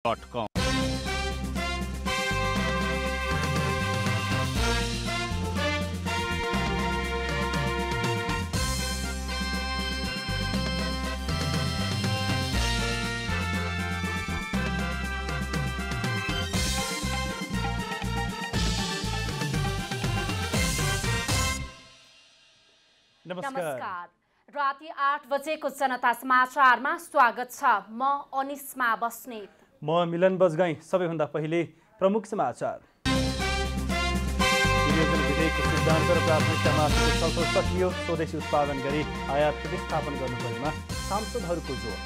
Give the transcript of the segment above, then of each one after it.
.com। नमस्कार। राति 8 बजेको जनता समाचारमा स्वागत छ। म अनिस्मा बस्नेत। म मिलन बजगाई। सबैभन्दा पहिले प्रमुख समाचार। विनियोजन विधेयकको सिद्धान्त र प्राथमिकतामा छलफल सकियो। स्वदेशी उत्पादन गरी आयात प्रतिस्थापन गर्नुपर्नेमा सांसदहरूको जोड।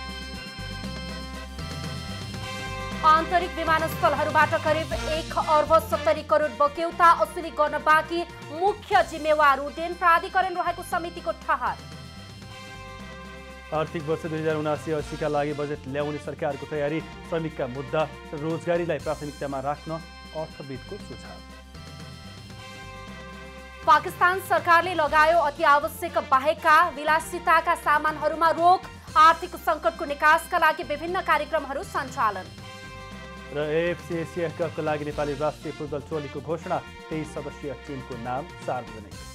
आन्तरिक विमानस्थलहरूबाट करिब 1.70 करोड बक्यौता असुली गर्न बाँकी। मुख्य जिम्मेवार उड्डयन प्राधिकरण रहेको समितिको ठहर। आर्थिक वर्ष 2079-80 का लागि बजेट ल्याउने सरकारको तयारी। श्रमिकका मुद्दा र रोजगारीलाई प्राथमिकतामा राख्न अर्थविदको सुझाव। पाकिस्तान सरकारले लगायो अति आवश्यक बाहेकका विलासिताका सामानहरूमा रोक। आर्थिक सङ्कटको निकासका लागि विभिन्न कार्यक्रमहरू सञ्चालन। र एएफसी एसिया कपका लागि नेपाली राष्ट्रिय फुटबल टोलीको घोषणा। 23 सदस्यीय टिमको नाम सार्वजनिक।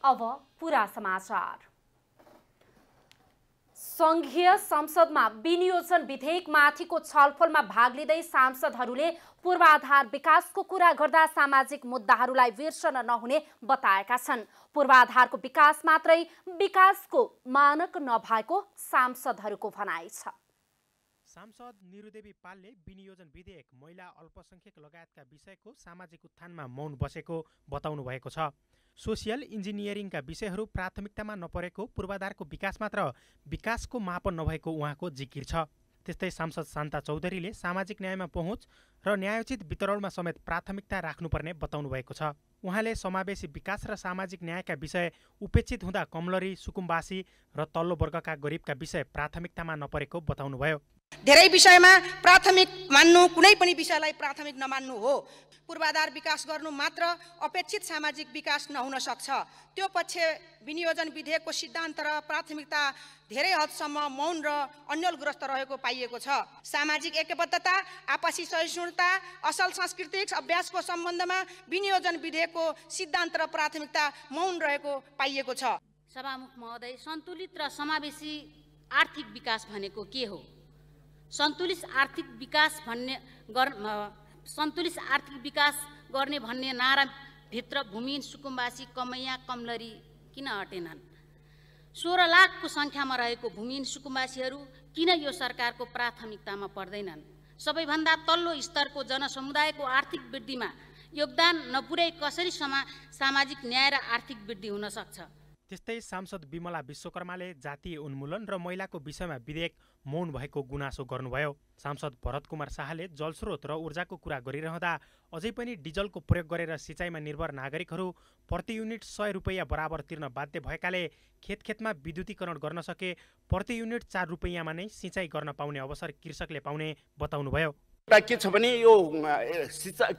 अब पूरा समाचार। संघीय संसदमा विनियोजन विधेयकमाथिको छलफलमा भाग लिँदै सांसदहरूले पूर्वाधार विकासको कुरा गर्दा सामाजिक मुद्दाहरूलाई बिर्सन नहुने बताएका छन्। पूर्वाधारको विकास मात्रै विकासको मानक नभएको सांसदहरूको भनाइ छ। सांसद निरुदेवी पालले विनियोजन विधेयक महिला अल्पसंख्यक लगायतका विषयको सामाजिक उत्थानमा मौन बसेको बताउनु भएको छ। सोसियल इन्जिनियरिङका विषयहरू प्राथमिकतामा नपरेको, पूर्वाधारको विकास मात्र विकासको मापन नभएको उहाँको जिकिर छ। त्यस्तै सांसद शान्ता चौधरीले सामाजिक न्यायमा पहुँच र न्यायोचित वितरणमा समेत प्राथमिकता राख्नुपर्ने बताउनु भएको छ। उहाँले समावेशी विकास र सामाजिक न्यायका विषय उपेक्षित हुँदा कमलरी, सुकुम्बासी र तल्लो वर्गका गरिबका विषय प्राथमिकतामा नपरेको बताउनुभयो। धेरै विषयमा प्राथमिक मान्नु, कुनै पनि विषयलाई प्राथमिक नमान्नु हो। पूर्वाधार विकास गर्नु मात्र अपेक्षित सामाजिक विकास नहुन सक्छ। त्यो पक्ष विनियोजन विधेयकको सिद्धान्त र प्राथमिकता धेरै हदसम्म मौन र अन्यलग्रस्त रहेको पाइएको छ। सामाजिक ऐक्यबद्धता, आपसी सहिष्णुता, असल सांस्कृतिक अभ्यासको सम्बन्धमा विनियोजन विधेयकको सिद्धान्त र प्राथमिकता मौन रहेको पाइएको छ। सभामुख महोदय, सन्तुलित र समावेशी आर्थिक विकास भनेको के हो? सन्तुलित आर्थिक विकास गर्ने भन्ने नारा भित्र भूमिहीन, सुकुम्बासी, कमैया, कमलरी किन अटेनन्? 16 लाखको सङ्ख्यामा रहेको भूमिहीन सुकुम्बासीहरू किन यो सरकारको प्राथमिकतामा पर्दैनन्? सबैभन्दा तल्लो स्तरको जनसमुदायको आर्थिक वृद्धिमा योगदान नपुर्याई कसरी सामाजिक न्याय र आर्थिक वृद्धि हुन सक्छ? त्यस्तै सांसद विमला विश्वकर्माले जातीय उन्मूलन र महिलाको विषयमा विधेयक मौन भएको गुनासो गर्नुभयो। सांसद भरत कुमार शाहले जलस्रोत र ऊर्जाको कुरा गरिरहँदा अझै पनि डिजलको प्रयोग गरेर सिँचाइमा निर्भर नागरिकहरू प्रति युनिट 100 रुपैयाँ बराबर तिर्न बाध्य भएकाले खेतमा विद्युतीकरण गर्न सके प्रति युनिट 4 रुपैयाँमा नै सिँचाइ गर्न पाउने अवसर कृषकले पाउने बताउनुभयो। के छ भने यो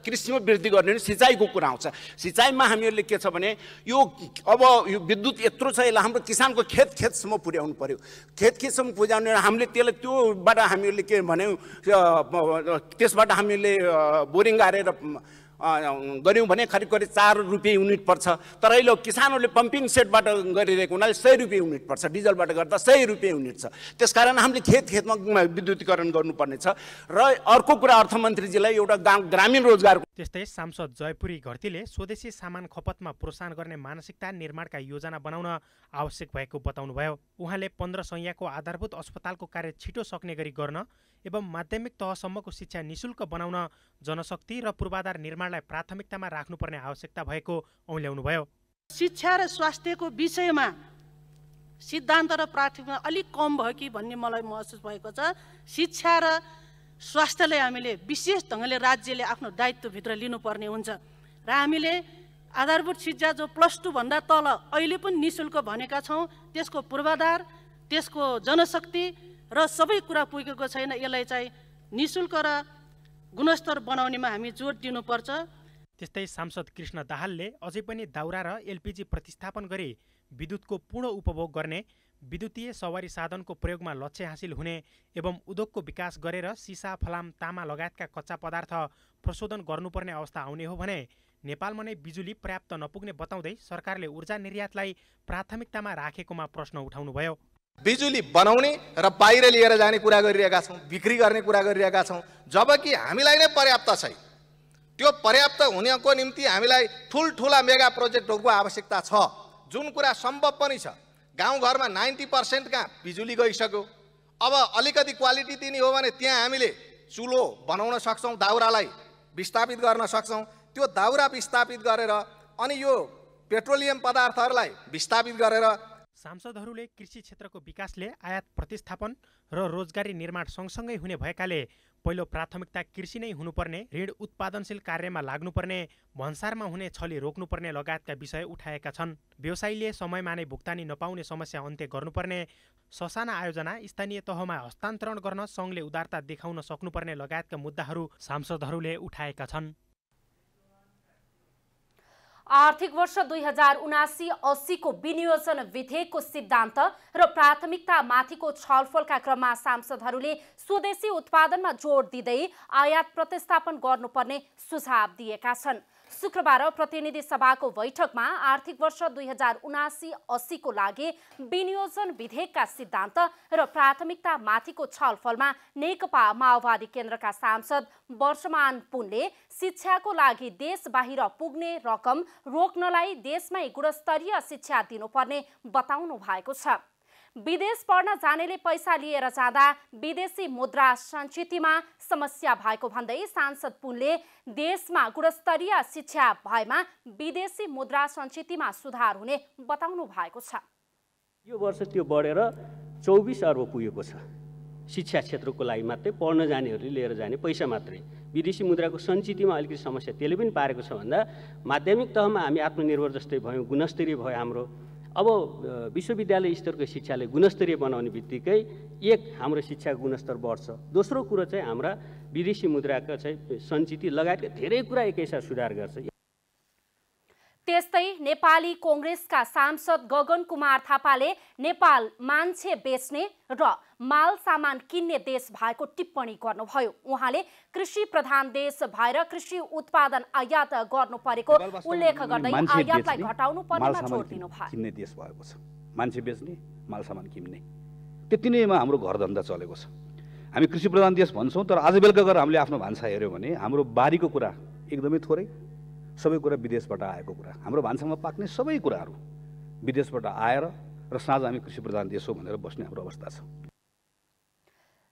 कृषिमा वृद्धि गर्ने सिँचाइको कुरा आउँछ। सिँचाइमा हामीहरूले के छ भने यो अब यो विद्युत यत्रो छ, यसलाई हाम्रो किसानको खेतसम्म पुर्याउनु पर्यो। खेतसम्म पुर्याउने हामीले त्यसलाई त्योबाट हामीहरूले के भन्यौँ, त्यसबाट हामीले बोरिङ गाडेर गऱ्यौँ भने करिब 4 रुपियाँ युनिट पर्छ। तर अहिले किसानहरूले पम्पिङ सेटबाट गरिरहेको हुनाले 100 रुपियाँ युनिट पर्छ। डिजलबाट गर्दा 100 रुपियाँ युनिट छ। त्यसकारण हामीले खेतमा विद्युतीकरण गर्नुपर्ने छ। र अर्को कुरा अर्थमन्त्रीजीलाई एउटा ग्रामीण रोजगार। त्यस्तै सांसद जयपुरी घरतीले स्वदेशी सामान खपतमा प्रोत्साहन गर्ने मानसिकता निर्माणका योजना बनाउन आवश्यक भएको बताउनुभयो। उहाँले 15 सैयाको आधारभूत अस्पतालको कार्य छिटो सक्ने गरी गर्न एवं माध्यमिक तहसम्मको शिक्षा निशुल्क बनाउन जनशक्ति र पूर्वाधार निर्माणलाई प्राथमिकतामा राख्नुपर्ने आवश्यकता भएको औल्याउनुभयो। शिक्षा र स्वास्थ्यको विषयमा सिद्धान्त र प्राथमिकता अलिक कम भयो कि भन्ने मलाई महसुस भएको छ। शिक्षा र स्वास्थ्यलाई हामीले विशेष ढङ्गले राज्यले आफ्नो दायित्वभित्र लिनुपर्ने हुन्छ र हामीले आधारभूत शिक्षा जो +2 भन्दा तल अहिले पनि निशुल्क भनेका छौँ, त्यसको पूर्वाधार, त्यसको जनशक्ति र सबै कुरा पुगेको छैन। यसलाई चाहिँ निःशुल्क र गुणस्तर बनाउनेमा हामी जोड दिनुपर्छ। त्यस्तै सांसद कृष्ण दाहालले अझै पनि दाउरा र एलपीजी प्रतिस्थापन गरी विद्युतको पूर्ण उपभोग गर्ने, विद्युतीय सवारी साधनको प्रयोगमा लक्ष्य हासिल हुने एवं उद्योगको विकास गरेर सिसा, फलाम, तामा लगायतका कच्चा पदार्थ प्रशोधन गर्नुपर्ने अवस्था आउने हो भने नेपालमा नै बिजुली पर्याप्त नपुग्ने बताउँदै सरकारले ऊर्जा निर्यातलाई प्राथमिकतामा राखेकोमा प्रश्न उठाउनुभयो। बिजुली बनाउने र बाहिर लिएर जाने कुरा गरिरहेका छौँ, बिक्री गर्ने कुरा गरिरहेका छौँ, जबकि हामीलाई नै पर्याप्त छैन। त्यो पर्याप्त हुनको निम्ति हामीलाई ठुल्ठुला मेगा प्रोजेक्टहरूको आवश्यकता छ। जुन कुरा सम्भव पनि छ, गाउँघरमा 90% कहाँ बिजुली गइसक्यो। अब अलिकति क्वालिटी दिने हो भने त्यहाँ हामीले चुलो बनाउन सक्छौँ, दाउरालाई विस्थापित गर्न सक्छौँ। त्यो दाउरा विस्थापित गरेर अनि यो पेट्रोलियम पदार्थहरूलाई विस्थापित गरेर सांसदहरूले कृषि क्षेत्रको विकासले आयात प्रतिस्थापन र रोजगारी निर्माण सँगसँगै हुने भएकाले पहिलो प्राथमिकता कृषि नै हुनुपर्ने, ऋण उत्पादनशील कार्यमा लाग्नुपर्ने, भन्सारमा हुने छली रोक्नुपर्ने लगायतका विषय उठाएका छन्। व्यवसायीले समयमा नै भुक्तानी नपाउने समस्या अन्त्य गर्नुपर्ने, ससाना आयोजना स्थानीय तहमा हस्तान्तरण गर्न सङ्घले उदारता देखाउन सक्नुपर्ने लगायतका मुद्दाहरू सांसदहरूले उठाएका छन्। आर्थिक वर्ष 2079-80 को विनियोजन विधेयकको सिद्धान्त र प्राथमिकतामाथिको छलफलका क्रममा सांसदहरूले स्वदेशी उत्पादनमा जोड दिँदै आयात प्रतिस्थापन गर्नुपर्ने सुझाव दिएका छन्। शुक्रबार प्रतिनिधि सभाको बैठकमा आर्थिक वर्ष 2079-80 को लागि विनियोजन विधेयकका सिद्धान्त र प्राथमिकतामाथिको छलफलमा नेकपा माओवादी केन्द्रका सांसद वर्षमान पुनले शिक्षाको लागि देश बाहिर पुग्ने रकम रोक्नलाई देशमै गुणस्तरीय शिक्षा दिनुपर्ने बताउनु भएको छ। विदेश पढ्न जानेले पैसा लिएर जाँदा विदेशी मुद्रा सञ्चितमा समस्या भएको भन्दै सांसद पुनले देशमा गुणस्तरीय शिक्षा भएमा विदेशी मुद्रा सञ्चितमा सुधार हुने बताउनु भएको छ। यो वर्ष त्यो बढेर 24 अर्ब पुगेको छ। शिक्षा क्षेत्रको लागि मात्रै पढ्न जानेहरूले लिएर जाने पैसा मात्रै, विदेशी मुद्राको सञ्चितमा अलिकति समस्या त्यसले पनि पारेको छ भन्दा माध्यमिक तहमा हामी आत्मनिर्भर जस्तै भयौँ, गुणस्तरीय भयो हाम्रो। अब विश्वविद्यालय स्तरको शिक्षाले गुणस्तरीय बनाउने बित्तिकै एक हाम्रो शिक्षाको गुणस्तर बढ्छ, दोस्रो कुरो चाहिँ हाम्रा विदेशी मुद्राका चाहिँ सञ्चित लगायतका धेरै कुरा एकैसाथ सुधार गर्छ। त्यस्तै नेपाली कांग्रेसका सांसद गगन कुमार थापाले नेपाल मान्छे बेच्ने र माल सामान किन्ने देश भएको टिप्पणी गर्नुभयो। उहाँले कृषि प्रधान देश भएर कृषि उत्पादन आयात गर्नु परेको उल्लेख गर्दै आयातलाई घटाउनु पर्नेमा जोड दिनुभयो। किन्ने देश भएको छ, मान्छे बेच्ने, माल सामान किन्ने, त्यति नैमा हाम्रो घरधन्दा चलेको छ। हामी कृषि प्रधान देश भन्छौँ, तर आज बेलुका गएर हामीले आफ्नो भान्सा हेऱ्यौँ भने हाम्रो बारीको कुरा एकदमै थोरै, सबै कुरा विदेशबाट आएको कुरा, हाम्रो भान्सामा पाक्ने सबै कुराहरू विदेशबाट आएर र साँझ हामी कृषि प्रधान देश हो भनेर बस्ने हाम्रो अवस्था छ।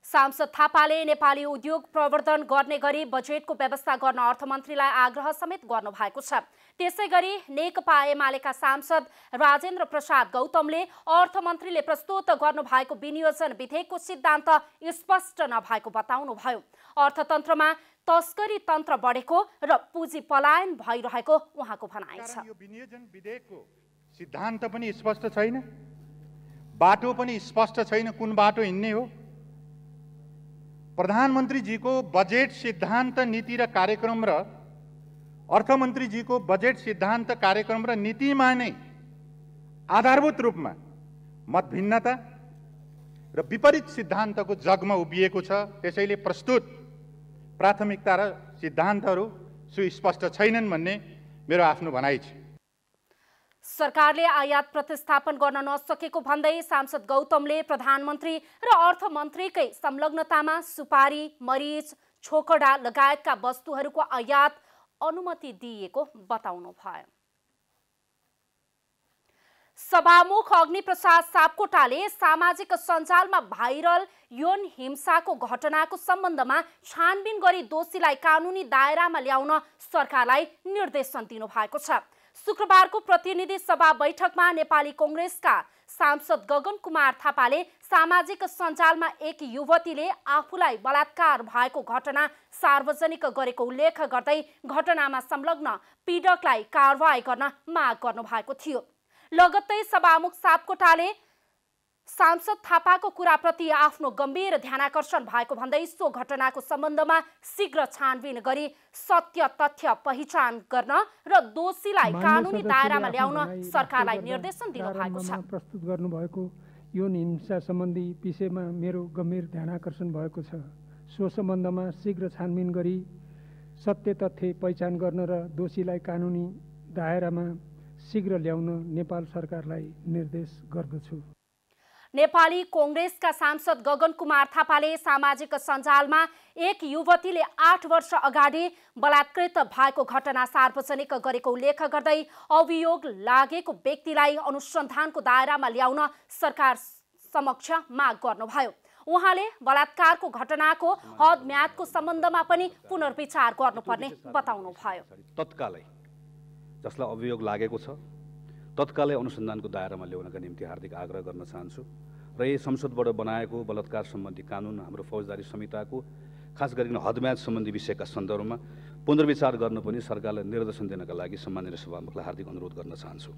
सांसद थापाले नेपाली उद्योग प्रवर्धन गर्ने गरी बजेटको व्यवस्था गर्न अर्थमन्त्रीलाई आग्रह समेत गर्नु भएको छ। त्यसैगरी नेकपा एमालेका सांसद राजेन्द्र प्रसाद गौतमले अर्थमन्त्रीले प्रस्तुत गर्नु भएको विनियोजन विधेयकको सिद्धान्त स्पष्ट नभएको बताउनुभयो। अर्थतन्त्रमा तस्करी तन्त्र बढेको र पुँजी पलायन भइरहेको उहाँको भनाइ छ। यो विनियोजन विधेयकको सिद्धान्त पनि स्पष्ट छैन, बाटो पनि स्पष्ट छैन, कुन बाटो हिँड्ने हो। प्रधानमन्त्रीजीको बजेट सिद्धान्त नीति र कार्यक्रम र अर्थमन्त्रीजीको बजेट सिद्धान्त कार्यक्रम र नीतिमा नै आधारभूत रूपमा मतभिन्नता र विपरीत सिद्धान्तको जगमा उभिएको छ। त्यसैले प्रस्तुत प्राथमिकता र सिद्धान्तहरू सुस्पष्ट छैनन् भन्ने मेरो आफ्नो भनाइ छ। सरकारले आयात प्रतिस्थापन गर्न नसकेको भन्दै सांसद गौतमले प्रधानमन्त्री र अर्थमन्त्रीकै संलग्नतामा सुपारी, मरिच, छोकडा लगायतका वस्तुहरूको आयात अनुमति दिएको बताउनु भयो। सभामुख अग्निप्रसाद सापकोटाले सामाजिक सञ्जालमा भाइरल यौन हिंसाको घटनाको सम्बन्धमा छानबिन गरी दोषीलाई कानुनी दायरामा ल्याउन सरकारलाई निर्देशन दिनुभएको छ। शुक्रबारको प्रतिनिधि सभा बैठकमा नेपाली कांग्रेसका सांसद गगन कुमार थापाले सामाजिक सञ्जालमा एक युवतीले आफूलाई बलात्कार भएको घटना सार्वजनिक गरेको उल्लेख गर्दै घटनामा संलग्न पीडकलाई कारवाही गर्न माग गर्नु भएको थियो। लगत्तै सभामुख सापकोटाले सांसद थापाको कुराप्रति आफ्नो गम्भीर ध्यानाकर्षण भएको भन्दै सो घटनाको सम्बन्धमा शीघ्र छानबिन गरी सत्य तथ्य पहिचान गर्न र दोषीलाई कानुनी दायरामा ल्याउन सरकारलाई निर्देशन दिनुभएको छ। प्रस्तुत गर्नुभएको यौन हिंसा सम्बन्धी विषयमा मेरो गम्भीर ध्यानाकर्षण भएको छ। सो सम्बन्धमा शीघ्र छानबिन गरी सत्य तथ्य पहिचान गर्न र दोषीलाई कानुनी दायरामा शीघ्र ल्याउन नेपाल सरकारलाई निर्देश गर्दछु। नेपाली कांग्रेसका सांसद गगन कुमार थापाले सामाजिक सञ्जालमा एक युवतीले 8 वर्ष अगाडि बलात्कृत भएको घटना सार्वजनिक गरेको उल्लेख गर्दै अभियोग लागेको व्यक्तिलाई अनुसन्धानको दायरामा ल्याउन सरकार समक्ष माग गर्नुभयो। उहाँले बलात्कारको घटनाको हदम्यादको सम्बन्धमा पनि पुनर्विचार गर्नुपर्ने बताउनुभयो। तत्कालै जसलाई अभियोग लागेको छ तत्कालै अनुसन्धानको दायरामा ल्याउनका निम्ति हार्दिक आग्रह गर्न चाहन्छु र यही संसदबाट बनाएको बलात्कार सम्बन्धी कानुन हाम्रो फौजदारी संहिताको खास गरिकन हदम्याद सम्बन्धी विषयका सन्दर्भमा पुनर्विचार गर्न पनि सरकारलाई निर्देशन दिनका लागि सम्माननीय सभामुखलाई हार्दिक अनुरोध गर्न चाहन्छु।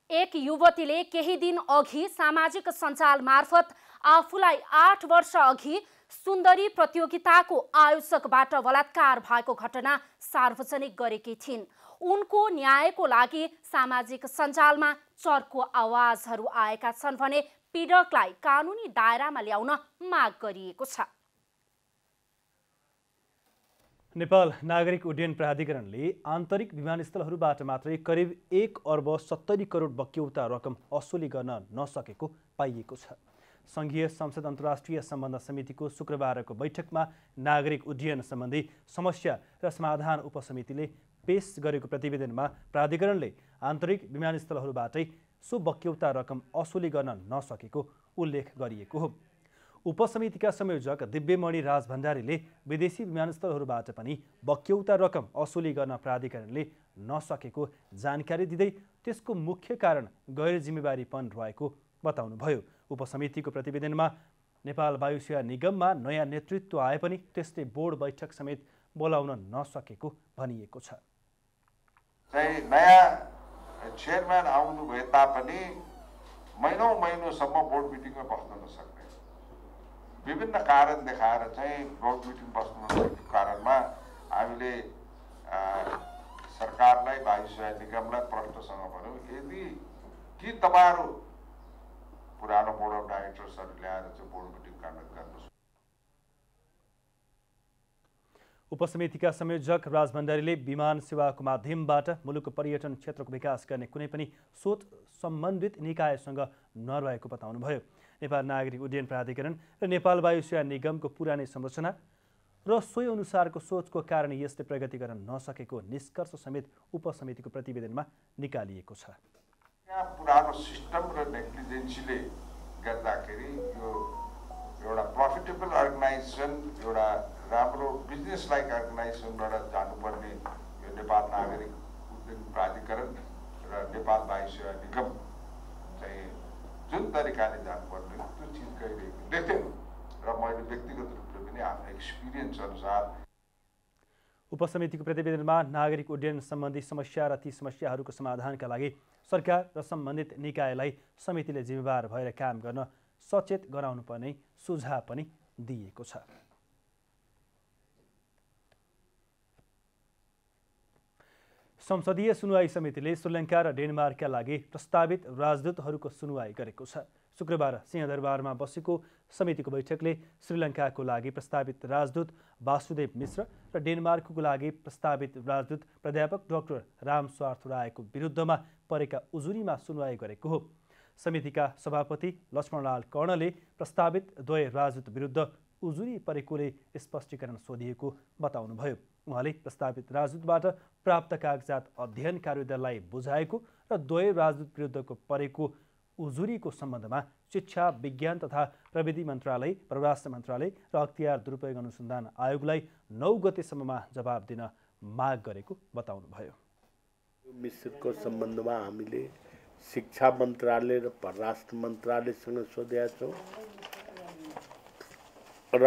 एक युवतीले केही दिन अघि सामाजिक सञ्जाल मार्फत आफूलाई 8 वर्ष अघि सुन्दरी प्रतियोगिताको आयोजकबाट बलात्कार भएको घटना सार्वजनिक गरेकी थिइन्। उनको न्यायको लागि सामाजिक सञ्जालमा चर्को आवाजहरू आएका छन् भने पीडकलाई कानुनी दायरामा ल्याउन माग गरिएको छ। नेपाल नागरिक उड्डयन प्राधिकरणले आन्तरिक विमानस्थलहरूबाट मात्रै करिब 1 अर्ब 70 करोड बक्यौता रकम असुली गर्न नसकेको पाइएको छ। संघीय संसद अन्तर्राष्ट्रिय सम्बन्ध समितिको शुक्रबारको बैठकमा नागरिक उड्डयन सम्बन्धी समस्या र समाधान उपसमितिले पेश गरेको प्रतिवेदनमा प्राधिकरणले आन्तरिक विमानस्थलहरूबाटै सो बक्यौता रकम असुली गर्न नसकेको उल्लेख गरिएको हो। उपसमितिका संयोजक दिव्यमणि राज भण्डारीले विदेशी विमानस्थलहरूबाट पनि बक्यौता रकम असुली गर्न प्राधिकरणले नसकेको जानकारी दिँदै त्यसको मुख्य कारण गैर जिम्मेवारीपन रहेको बताउनुभयो। उपसमितिको प्रतिवेदनमा नेपाल वायुसेवा निगममा नयाँ नेतृत्व आए पनि त्यसले बोर्ड बैठक समेत बोलाउन नसकेको भनिएको छ। नयाँ चेयरम्यान आउनु भए तापनि महिनौसम्म बोर्ड मिटिङमा बस्न नसक्ने विभिन्न कारण देखाएर चाहिँ बोर्ड मिटिङ बस्न नसकेको कारणमा हामीले सरकारलाई वायुसेवा निगमलाई प्रश्नसँग भन्यौँ, यदि कि तपाईहरु पुरानो बोर्ड अफ डाइरेक्टर्सहरू ल्याएर चाहिँ बोर्ड मिटिङ कन्डक्ट गर्नुहोस्। उपसमितिका संयोजक राज भण्डारीले विमान सेवाको माध्यमबाट मुलुकको पर्यटन क्षेत्रको विकास गर्ने कुनै पनि सोच सम्बन्धित निकायसँग नरहेको बताउनुभयो। नेपाल नागरिक उड्डयन प्राधिकरण र नेपाल वायुसेवा निगमको पुरानै संरचना र सोही अनुसारको सोचको कारण यसले प्रगति गर्न नसकेको निष्कर्ष समेत उपसमितिको प्रतिवेदनमा निकालिएको छ। यहाँ पुरानो सिस्टम र नेग्लिजेन्सीले गर्दाखेरि यो एउटा प्रफिटेबल अर्गनाइजेसन, एउटा राम्रो बिजनेस लाइक अर्गनाइजेसनबाट जानुपर्ने यो नेपाल नागरिक उड्डयन प्राधिकरण र नेपाल वायुसेवा निगम चाहिँ जुन तरिकाले जानुपर्ने त्यो चिज गइरहेको देख्थेँ र मैले व्यक्तिगत रूपले पनि आफ्नो एक्सपिरियन्स अनुसार। उपसमितिको प्रतिवेदनमा नागरिक उड्डयन सम्बन्धी समस्या र ती समस्याहरूको समाधानका लागि सरकार र सम्बन्धित निकायलाई समितिले जिम्मेवार भएर काम गर्न सचेत गराउनुपर्ने सुझाव पनि दिएको छ। संसदीय सुनवाई समितिले श्रीलङ्का र डेनमार्कका लागि प्रस्तावित राजदूतहरूको सुनवाई गरेको छ। शुक्रबार सिंहदरबारमा बसेको समितिको बैठकले श्रीलङ्काको लागि प्रस्तावित राजदूत वासुदेव मिश्र र डेनमार्कको लागि प्रस्तावित राजदूत प्राध्यापक डाक्टर राम स्वार्थ रायको विरुद्धमा परेका उजुरीमा सुनवाई गरेको हो। समितिका सभापति लक्ष्मणलाल कर्णले प्रस्तावित द्वय राजदूत विरुद्ध उजुरी परेकोले स्पष्टीकरण सोधिएको बताउनुभयो। उहाँले प्रस्तावित राजदूतबाट प्राप्त कागजात अध्ययन कार्यदललाई बुझाएको र द्वय राजदूत विरुद्धको परेको उजुरीको सम्बन्धमा शिक्षा, विज्ञान तथा प्रविधि मन्त्रालय, परराष्ट्र मन्त्रालय र अख्तियार दुरुपयोग अनुसन्धान आयोगलाई 9 गतेसम्ममा जवाब दिन माग गरेको बताउनुभयो। मिश्रको सम्बन्धमा हामीले शिक्षा मन्त्रालय र परराष्ट्र मन्त्रालयसँग सोधेका छौँ र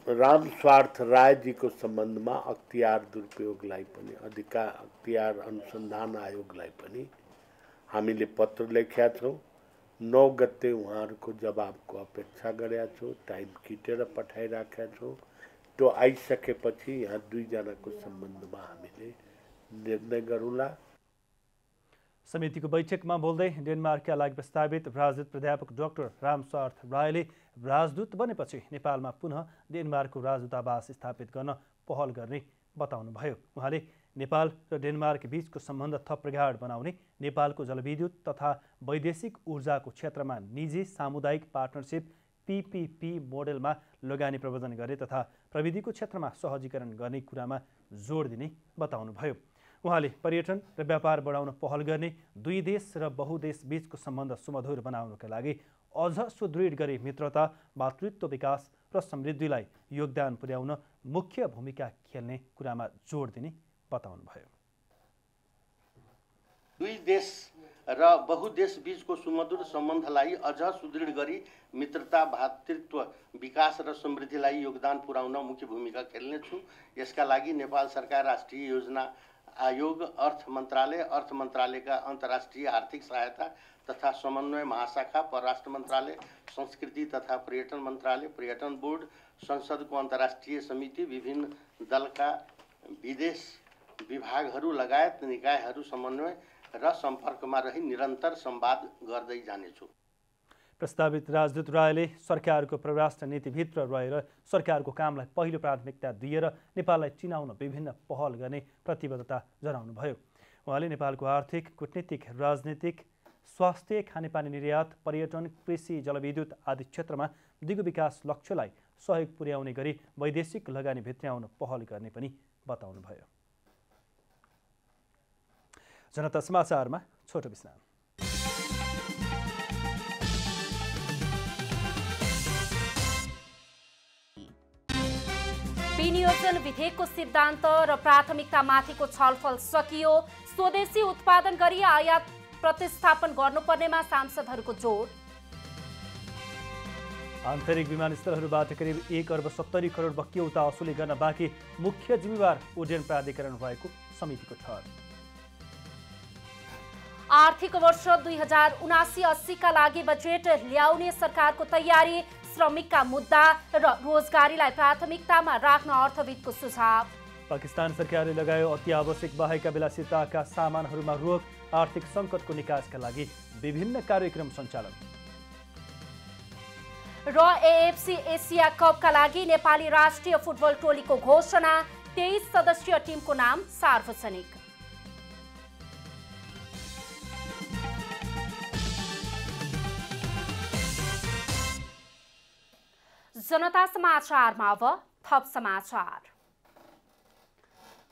राम स्वार्थ रायजीको सम्बन्धमा अख्तियार दुरुपयोगलाई पनि अख्तियार अनुसन्धान आयोगलाई पनि हामीले पत्र लेखेका छौँ। 9 गते उहाँहरूको जवाबको अपेक्षा गरेका छौँ, टाइम किटेर पठाइराखेका छौँ। त्यो आइसकेपछि यहाँ दुईजनाको सम्बन्धमा हामीले निर्णय गरौँला। समितिको बैठकमा बोल्दै डेनमार्कका लागि प्रस्तावित राजदूत प्राध्यापक डाक्टर रामसार्थ रायले राजदूत बनेपछि नेपालमा पुनः डेनमार्कको राजदूतावास स्थापित गर्न पहल गर्ने बताउनुभयो। उहाँले नेपाल र डेनमार्क बीचको सम्बन्ध थप प्रगाढ बनाउने, नेपालको जलविद्युत तथा वैदेशिक ऊर्जाको क्षेत्रमा निजी सामुदायिक पार्टनरसिप PPP मोडेलमा लगानी प्रबन्धन गर्ने तथा प्रविधिको क्षेत्रमा सहजीकरण गर्ने कुरामा जोड दिने बताउनुभयो। उहाँले पर्यटन र व्यापार बढाउन पहल गर्ने, दुई देश र बहुदेश बीचको सम्बन्ध सुमधुर बनाउनका लागि अझ सुदृढ गरी मित्रता, मातृत्व विकास र समृद्धिलाई योगदान पुर्याउन मुख्य भूमिका खेल्ने कुरामा जोड दिने बताउनुभयो। दुई देश र बहुदेश बीचको सुमधुर सम्बन्धलाई अझ सुदृढ गरी मित्रता, भातृत्व विकास र समृद्धिलाई योगदान पुर्याउन मुख्य भूमिका खेल्नेछु। यसका लागि नेपाल सरकार, राष्ट्रिय योजना आयोग, अर्थ मन्त्रालयका अन्तर्राष्ट्रिय आर्थिक सहायता तथा समन्वय महाशाखा, परराष्ट्र मन्त्रालय, संस्कृति तथा पर्यटन मन्त्रालय, पर्यटन बोर्ड, संसदको अन्तर्राष्ट्रिय समिति, विभिन्न दलका विदेश विभागहरू लगायत निकायहरू समन्वय र सम्पर्कमा रही निरन्तर संवाद गर्दै जानेछु। प्रस्तावित राजदूत रायले सरकारको परराष्ट्र नीतिभित्र रहेर सरकारको कामलाई पहिलो प्राथमिकता दिएर नेपाललाई चिनाउन विभिन्न पहल गर्ने प्रतिबद्धता जनाउनुभयो। उहाँले नेपालको आर्थिक, कूटनीतिक, राजनीतिक, स्वास्थ्य, खानेपानी निर्यात, पर्यटन, कृषि, जलविद्युत आदि क्षेत्रमा दिगो विकास लक्ष्यलाई सहयोग पुर्याउने गरी वैदेशिक लगानी भित्र्याउन पहल गर्ने पनि बताउनुभयो। जनता समाचारमा छोटो विश्राम। विनियोजन विधेयकको सिद्धान्त र प्राथमिकतामाथिको छलफल सकियो। स्वदेशी उत्पादन गरी आयात प्रतिस्थापन गर्नुपर्नेमा सांसदहरूको जोड। आन्तरिक विमानस्थलहरूबाट करिब 1 अर्ब 70 करोड बक्यौता असुली गर्न बाँकी, मुख्य जिम्मेवार उड्डयन प्राधिकरण रहेको समितिको ठहर। आर्थिक वर्ष 2079-80 का लागि बजेट ल्याउने सरकारको तयारी। श्रमिकका मुद्दा र रोजगारीलाई प्राथमिकतामा राख्न अर्थविदको सुझाव। पाकिस्तान सरकारले लगायो अति आवश्यक बाहेकका विलासिताका सामानहरूमा रोक। आर्थिक सङ्कटको निकासका लागि विभिन्न कार्यक्रम सञ्चालन। र AFC एसिया कपका लागि नेपाली राष्ट्रिय फुटबल टोलीको घोषणा। 23 सदस्यीय टिमको नाम सार्वजनिक। जनता समाचारमा अब थप समाचार।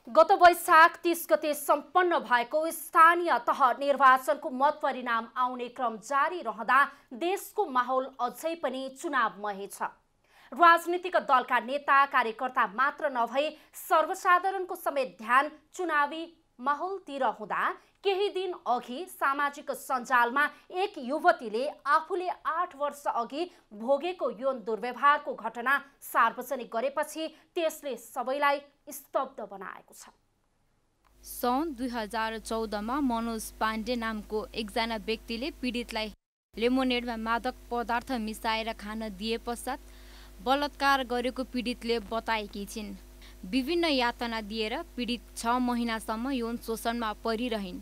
गत वैशाख 30 गते सम्पन्न भएको स्थानीय तह निर्वाचनको मत परिणाम आउने क्रम जारी रहँदा देशको माहौल अझै पनि चुनावमय छ। राजनीतिक दलका नेता कार्यकर्ता मात्र नभई सर्वसाधारणको समेत ध्यान चुनावी माहौलतिर हुँदा केही दिन अघि सामाजिक सञ्जालमा एक युवतीले आफूले 8 वर्ष अघि भोगेको यौन दुर्व्यवहारको घटना सार्वजनिक गरेपछि त्यसले सबैलाई स्तब्ध बनाएको छ। सन् 2014मा मनोज पाण्डे नामको एकजना व्यक्तिले पीडितलाई लेमोनेडमा मादक पदार्थ मिसाएर खान दिए पश्चात बलात्कार गरेको पीडितले बताएकी छिन्। विभिन्न यातना दिएर पीडित 6 महिनासम्म यौन शोषणमा परिरहिन्।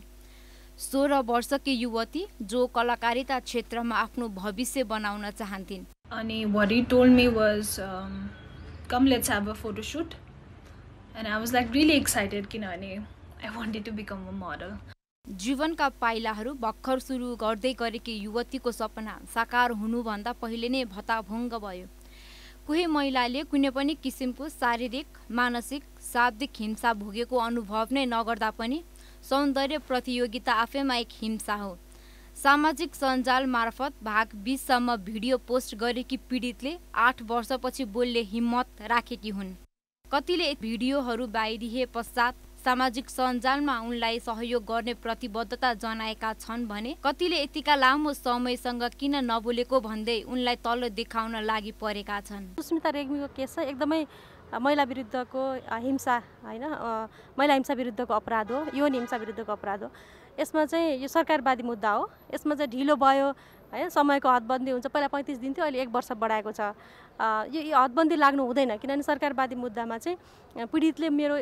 16 वर्षकी युवती जो कलाकारिता क्षेत्रमा आफ्नो भविष्य बनाउन चाहन्थिन्। अनि what he told me was come let's have a photo shoot and I was like really excited किनभने I wanted to become a model. जीवनका पाइलाहरू भर्खर सुरु गर्दै गरेकी युवतीको सपना साकार हुनुभन्दा पहिले नै भताभङ्ग भयो। कोही महिलाले कुनै पनि किसिमको शारीरिक, मानसिक, शाब्दिक हिंसा भोगेको अनुभव नै नगर्दा पनि सौन्दर्य प्रतियोगिता आफैमा एक हिंसा हो। सामाजिक सञ्जाल मार्फत भाग 20 सम्म भिडियो पोस्ट गरेकी पीडितले 8 वर्षपछि बोल्ने हिम्मत राखेकी हुन्। कतिले भिडियोहरू बाहिरिए पश्चात सामाजिक सञ्जालमा उनलाई सहयोग गर्ने प्रतिबद्धता जनाएका छन् भने कतिले यतिका लामो समयसँग किन नबोलेको भन्दै उनलाई तल देखाउन लागि परेका छन्। सुस्मिता रेग्मीको केस चाहिँ एकदमै महिला विरुद्धको हिंसा हैन, महिला हिंसा विरुद्धको अपराध हो, यौन हिंसा विरुद्धको अपराध हो। यसमा चाहिँ यो सरकारवादी मुद्दा हो। यसमा चाहिँ ढिलो भयो है, समयको हदबन्दी हुन्छ। पहिला 35 दिन थियो, अहिले 1 वर्ष बढाएको छ। यो हदबन्दी लाग्नु हुँदैन, किनभने सरकारवादी मुद्दामा चाहिँ पीडितले मेरो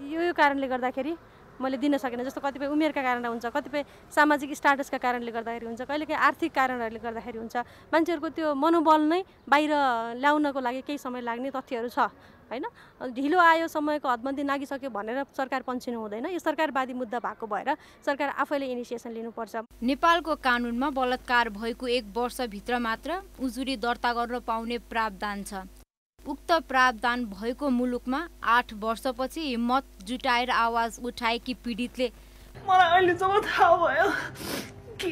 यो कारणले गर्दाखेरि मैले दिन सकिनँ, जस्तो कतिपय उमेरका कारणले हुन्छ, कतिपय सामाजिक स्टाटसका कारणले गर्दाखेरि हुन्छ, कहिलेकाहीँ आर्थिक कारणहरूले गर्दाखेरि हुन्छ। मान्छेहरूको त्यो मनोबल नै बाहिर ल्याउनको लागि केही समय लाग्ने तथ्यहरू छ हैन। ढिलो आयो, समयको हदबन्दी नागिसक्यो भनेर सरकार पन्छिनु हुँदैन। यो सरकारवादी मुद्दा भएको भएर सरकार आफैले इनिसिएसन लिनुपर्छ। नेपालको कानुनमा बलात्कार भएको 1 वर्षभित्र मात्र उजुरी दर्ता गर्न पाउने प्रावधान छ। उक्त प्रावधान भएको मुलुकमा 8 वर्षपछि हिम्मत जुटाएर आवाज उठाएकी पीडितले मलाई अहिले जब थाहा भयो कि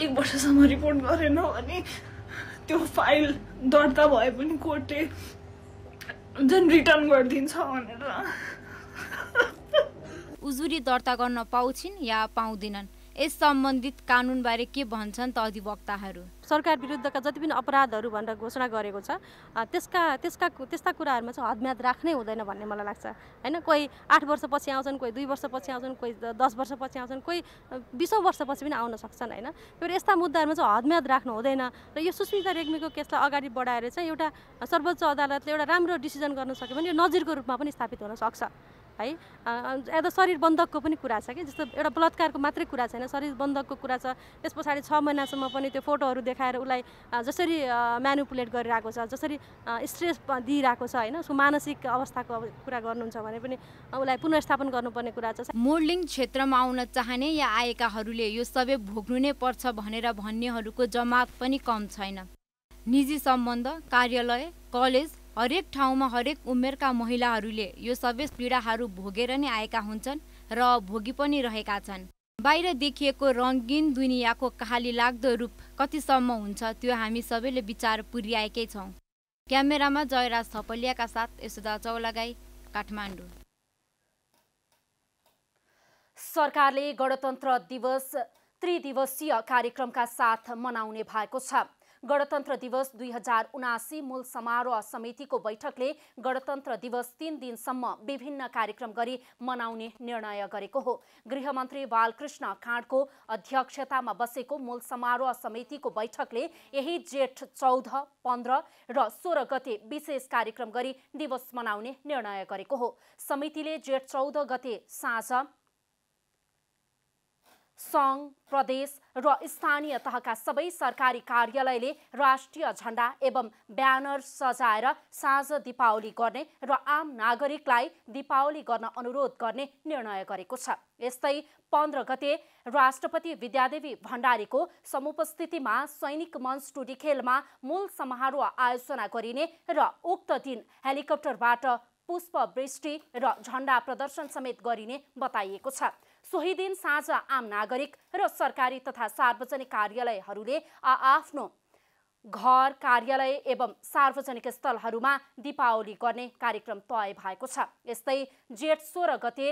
1 वर्षसम्म रिपोर्ट गरेन भने त्यो फाइल दर्ता भए पनि कोर्टले झन् रिटर्न गरिदिन्छ भनेर। उजुरी दर्ता गर्न पाउँछिन् या पाउँदैनन्, यस सम्बन्धित कानुनबारे के भन्छन् त अधिवक्ताहरू? सरकार विरुद्धका जति पनि अपराधहरू भनेर घोषणा गरेको छ त्यस्ता कुराहरूमा चाहिँ हदम्याद राख्नै हुँदैन भन्ने मलाई लाग्छ हैन। कोही 8 वर्षपछि आउँछन्, कोही 2 वर्षपछि आउँछन्, कोही 10 वर्षपछि आउँछन्, कोही 20 वर्षपछि पनि आउन सक्छन् हैन। फेरि यस्ता मुद्दाहरूमा चाहिँ हदम्याद राख्नु हुँदैन र यो सुस्मिता रेग्मीको केसलाई अगाडि बढाएर चाहिँ एउटा सर्वोच्च अदालतले एउटा राम्रो डिसिजन गर्न सक्यो भने यो नजिरको रूपमा पनि स्थापित हुन सक्छ है। एउटा शरीर बन्धकको पनि कुरा छ कि, जस्तो एउटा बलात्कारको मात्रै कुरा छैन, शरीर बन्धकको कुरा छ। त्यस पछाडि 6 महिनासम्म पनि त्यो फोटोहरू देखाएर उसलाई जसरी म्यानिपुलेट गरिरहेको छ, जसरी स्ट्रेस दिइरहेको छ हैन, सो मानसिक अवस्थाको कुरा गर्नुहुन्छ भने पनि उसलाई पुनर्स्थापन गर्नुपर्ने कुरा छ। मोडलिङ क्षेत्रमा आउन चाहने या आएकाहरूले यो सबै भोग्नु नै पर्छ भनेर भन्नेहरूको जमात पनि कम छैन। निजी सम्बन्ध, कार्यालय, कलेज, हरेक ठाउँमा हरेक उमेरका महिलाहरूले यो सबै पीडाहरू भोगेर नै आएका हुन्छन् र भोगी पनि रहेका छन्। बाहिर देखिएको रङ्गीन दुनियाँको कहाली लाग्दो रूप कतिसम्म हुन्छ त्यो हामी सबैले विचार पुर्याएकै छौँ। क्यामेरामा जयराज थपलियाका साथ यशोदा चौलागाई, काठमाडौँ। सरकारले गणतन्त्र दिवस त्रिदिवसीय कार्यक्रमका साथ मनाउने भएको छ। गणतन्त्र दिवस 2079 मूल समारोह समितिको बैठकले गणतन्त्र दिवस 3 दिनसम्म विभिन्न कार्यक्रम गरी मनाउने निर्णय गरेको हो। गृहमन्त्री बालकृष्ण खाँडको अध्यक्षतामा बसेको मूल समारोह समितिको बैठकले यही जेठ 14, 15 र 16 गते विशेष कार्यक्रम गरी दिवस मनाउने निर्णय गरेको हो। समितिले जेठ 14 गते साँझ सङ्घ, प्रदेश र स्थानीय तहका सबै सरकारी कार्यालयले राष्ट्रिय झण्डा एवं ब्यानर सजाएर साँझ दीपावली गर्ने र आम नागरिकलाई दीपावली गर्न अनुरोध गर्ने निर्णय गरेको छ। यस्तै 15 गते राष्ट्रपति विद्यादेवी भण्डारीको समुपस्थितिमा सैनिक मञ्च टुडीखेलमा मूल समारोह आयोजना गरिने र उक्त दिन हेलिकप्टरबाट पुष्पवृष्टि र झण्डा प्रदर्शन समेत गरिने बताइएको छ। सोही दिन साँझ आम नागरिक र सरकारी तथा सार्वजनिक कार्यालयहरूले आफ्नो घर, कार्यालय एवं सार्वजनिक स्थलहरूमा दीपावली गर्ने कार्यक्रम तय भएको छ। यस्तै जेठ 16 गते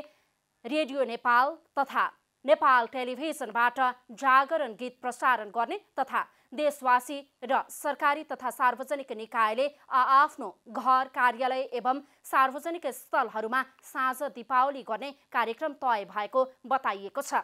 रेडियो नेपाल तथा नेपाल टेलिभिजनबाट जागरण गीत प्रसारण गर्ने तथा देशवासी र सरकारी तथा सार्वजनिक निकायले आफ्नो घर, कार्यालय एवं सार्वजनिक स्थलहरूमा साँझ दीपावली गर्ने कार्यक्रम तय भएको बताइएको छ।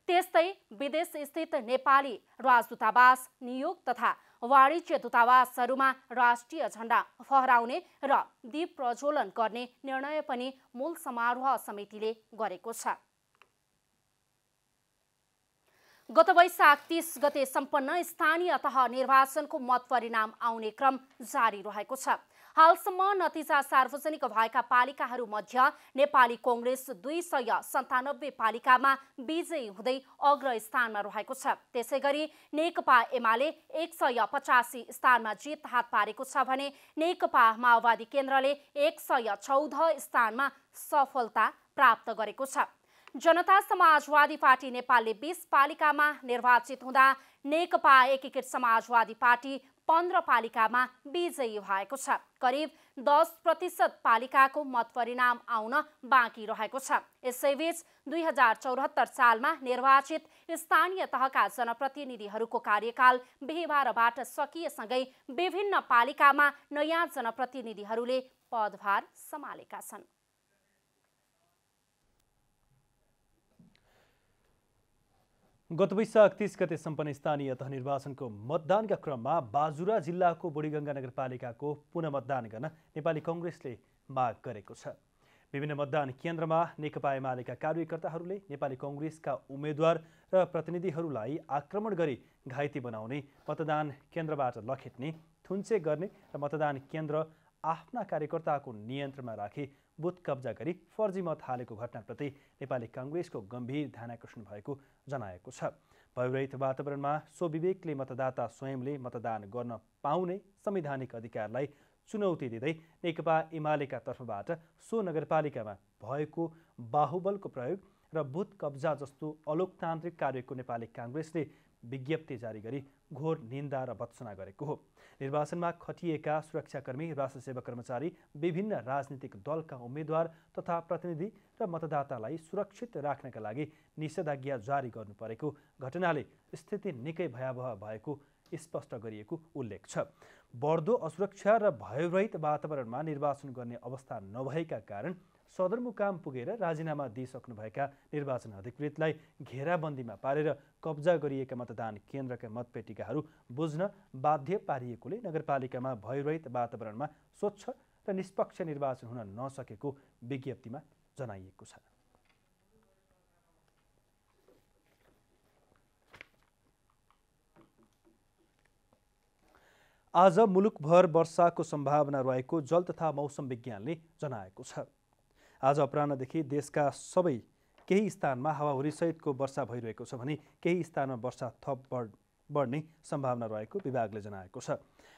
त्यस्तै विदेश स्थित नेपाली राजदूतावास, नियोग तथा वाणिज्य दूतावासहरूमा राष्ट्रिय झण्डा फहराउने र दीप प्रज्वलन गर्ने निर्णय पनि मूल समारोह समितिले गरेको छ। गत वैशाख 30 गते सम्पन्न स्थानीय तह निर्वाचनको मत परिणाम आउने क्रम जारी रहेको छ। हालसम्म नतिजा सार्वजनिक भएका पालिकाहरू मध्ये नेपाली कांग्रेस 297 पालिकामा विजयी हुँदै अग्र स्थानमा रहेको छ। त्यसैगरी नेकपा एमाले 185 स्थानमा जित हात पारेको छ भने नेकपा माओवादी केन्द्रले 114 स्थानमा सफलता प्राप्त गरेको छ। जनता समाजवादी पार्टी नेपालले 20 पालिकामा निर्वाचित हुँदा नेकपा एकीकृत समाजवादी पार्टी 15 पालिकामा विजयी भएको छ। करिब 10% पालिकाको मत परिणाम आउन बाँकी रहेको छ। यसैबीच 2074 सालमा निर्वाचित स्थानीय तहका जनप्रतिनिधिहरूको कार्यकाल बिहीबारबाट सकिएसँगै विभिन्न पालिकामा नयाँ जनप्रतिनिधिहरूले पदभार सम्हालेका छन्। गत वैशाख 30 गते सम्पन्न स्थानीय तह निर्वाचनको मतदानका क्रममा बाजुरा जिल्लाको बुढीगङ्गा नगरपालिकाको पुनः मतदान गर्न नेपाली कङ्ग्रेसले माग गरेको छ। विभिन्न मतदान केन्द्रमा नेकपा एमालेका कार्यकर्ताहरूले नेपाली कङ्ग्रेसका उम्मेद्वार र प्रतिनिधिहरूलाई आक्रमण गरी घाइते बनाउने, मतदान केन्द्रबाट लखेट्ने, थुन्चे गर्ने र मतदान केन्द्र आफ्ना कार्यकर्ताको नियन्त्रणमा राखी बुथ कब्जा गरी फर्जी मत हालेको घटनाप्रति नेपाली काङ्ग्रेसको गम्भीर ध्यानाकर्षण भएको जनाएको छ। भयरहित वातावरणमा स्वविवेकले मतदाता स्वयंले मतदान गर्न पाउने संवैधानिक अधिकारलाई चुनौती दिँदै नेकपा एमालेका तर्फबाट सो नगरपालिकामा भएको बाहुबलको प्रयोग र बुथ कब्जा जस्तो अलोकतान्त्रिक कार्यको नेपाली काङ्ग्रेसले विज्ञप्ति जारी गरी घोर निन्दा र भत्सना गरेको हो। निर्वाचनमा खटिएका सुरक्षाकर्मी, राष्ट्र सेवा कर्मचारी, विभिन्न राजनीतिक दलका उम्मेद्वार तथा प्रतिनिधि र मतदातालाई सुरक्षित राख्नका लागि निषेधाज्ञा जारी गर्नु परेको घटनाले स्थिति निकै भयावह भएको स्पष्ट गरिएको उल्लेख छ। बढ्दो असुरक्षा र भयरहित वातावरणमा निर्वाचन गर्ने अवस्था नभएका कारण सदरमुकाम पुगेर राजीनामा दिइसक्नुभएका निर्वाचन अधिकृतलाई घेराबन्दीमा पारेर कब्जा गरिएका मतदान केन्द्रका मतपेटिकाहरू बुझ्न बाध्य पारिएकोले नगरपालिकामा भयरहित वातावरणमा स्वच्छ र निष्पक्ष निर्वाचन हुन नसकेको विज्ञप्तिमा जनाइएको छ। आज मुलुकभर वर्षाको सम्भावना रहेको जल तथा मौसम विज्ञानले जनाएको छ। आज अपराह्नदेखि देशका केही स्थानमा हावाहुरीसहितको वर्षा भइरहेको छ भने केही स्थानमा वर्षा थप बढ्ने सम्भावना रहेको विभागले जनाएको छ।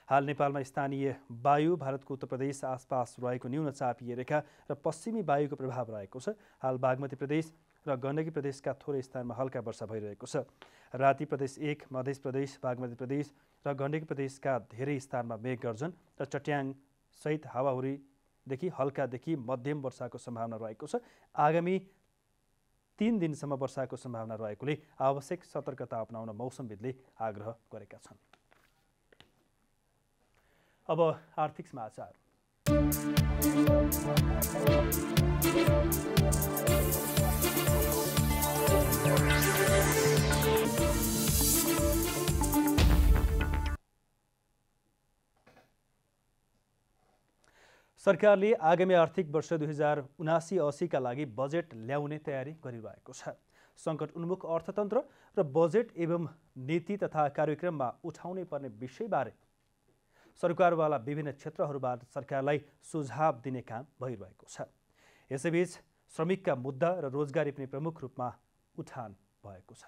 हाल नेपालमा स्थानीय वायु, भारतको उत्तर प्रदेश आसपास रहेको न्यून चापीय रेखा र पश्चिमी वायुको प्रभाव रहेको छ। हाल बागमती प्रदेश र गण्डकी प्रदेशका थोरै स्थानमा हल्का वर्षा भइरहेको छ। राति प्रदेश 1, मध्य प्रदेश, बागमती प्रदेश र गण्डकी प्रदेशका धेरै स्थानमा मेघ गर्जन र चट्याङ सहित हावाहुरीदेखि हल्कादेखि मध्यम वर्षाको सम्भावना रहेको छ। आगामी 3 दिनसम्म वर्षाको सम्भावना रहेकोले आवश्यक सतर्कता अपनाउन मौसमविदले आग्रह गरेका छन्। अब आर्थिक समाचार। सरकारले आगामी आर्थिक वर्ष 2079-80 का लागि बजेट ल्याउने तयारी गरिरहेको छ। सङ्कट उन्मुख अर्थतन्त्र र बजेट एवं नीति तथा कार्यक्रममा उठाउनै पर्ने विषयबारे सरकारवाला विभिन्न क्षेत्रहरूबाट सरकारलाई सुझाव दिने काम भइरहेको छ। यसैबीच श्रमिकका मुद्दा र रोजगारी पनि प्रमुख रूपमा उठान भएको छ।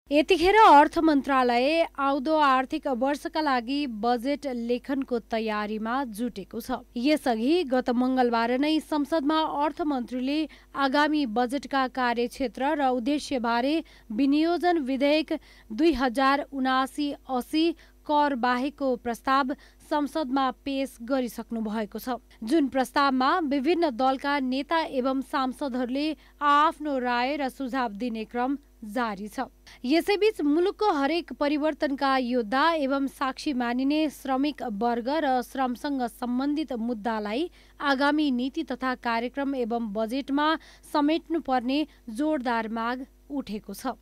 यतिखेर अर्थ मन्त्रालय आउँदो आर्थिक वर्षका लागि बजेट लेखनको तयारीमा जुटेको छ। यसअघि गत मङ्गलबार नै संसदमा अर्थमन्त्रीले आगामी बजेटका कार्यक्षेत्र र उद्देश्यबारे विनियोजन विधेयक 2079-80 कर बाहेकको प्रस्ताव संसदमा पेश गरिसक्नु भएको छ, जुन प्रस्तावमा विभिन्न दलका नेता एवं सांसदहरूले आफ्नो राय र सुझाव दिने क्रम जारी छ। यसैबीच मुलुकको हरेक परिवर्तनका योद्धा एवं साक्षी मानिने श्रमिक वर्ग र श्रमसँग सम्बन्धित मुद्दालाई आगामी नीति तथा कार्यक्रम एवं बजेटमा समेट्नुपर्ने जोडदार माग उठेको छ।